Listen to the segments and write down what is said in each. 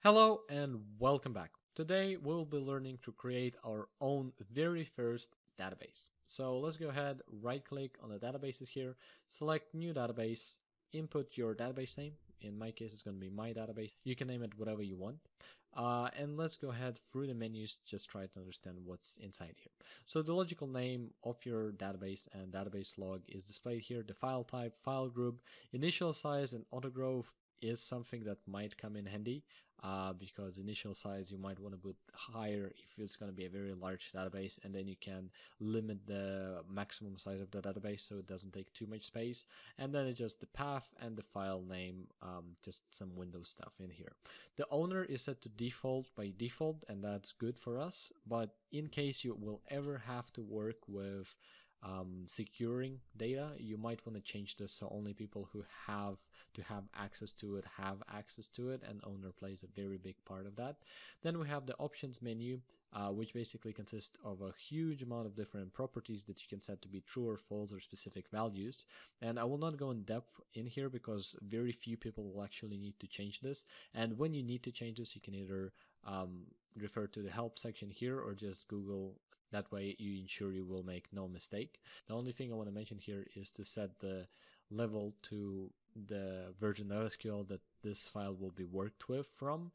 Hello and welcome back. Today we'll be learning to create our own very first database. So let's go ahead, right click on the databases here, select new database, input your database name. In my case it's going to be my database. You can name it whatever you want. And let's go ahead through the menus, just try to understand what's inside here. So the logical name of your database and database log is displayed here. The file type, file group, initial size, and autogrowth is something that might come in handy. Because initial size you might want to put higher if it's going to be a very large database, and then you can limit the maximum size of the database so it doesn't take too much space. And then it's just the path and the file name, just some Windows stuff in here. The owner is set to default by default, and that's good for us, but in case you will ever have to work with securing data, you might want to change this so only people who have access to it, and owner plays a very big part of that. Then we have the options menu, which basically consists of a huge amount of different properties that you can set to be true or false or specific values. And I will not go in depth in here because very few people will actually need to change this. And when you need to change this, you can either refer to the help section here or just Google. That way you ensure you will make no mistake. The only thing I want to mention here is to set the level to the version of SQL that this file will be worked with from.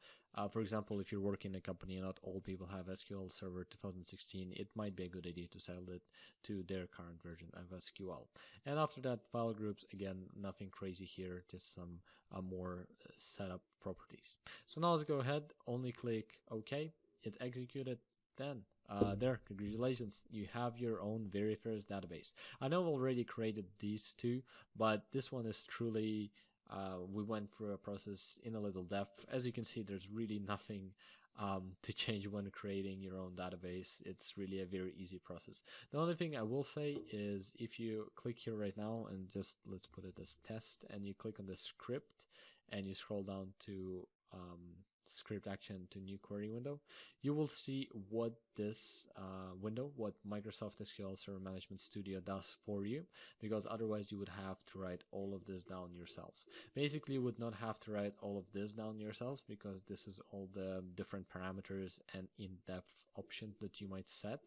For example, if you're working in a company and not all people have SQL Server 2016, it might be a good idea to set it to their current version of SQL. And after that, file groups, again, nothing crazy here, just some more setup properties. So now let's go ahead, only click OK, it executed, then there, congratulations, you have your own very first database. I know I've already created these two, but this one is truly, we went through a process in a little depth. As you can see, there's really nothing to change when creating your own database. It's really a very easy process. The only thing I will say is if you click here right now and just let's put it as test, and you click on the script and you scroll down to script action to new query window, you will see what this window, what Microsoft SQL Server Management Studio does for you, because otherwise you would have to write all of this down yourself. Basically, you would not have to write all of this down yourself because this is all the different parameters and in-depth options that you might set,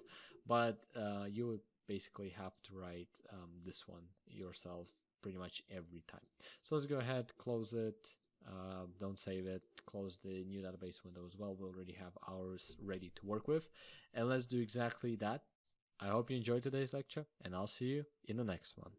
but you would basically have to write this one yourself pretty much every time. So let's go ahead, close it. Don't save it, close the new database window as well. We already have ours ready to work with, and let's do exactly that. I hope you enjoyed today's lecture, and I'll see you in the next one.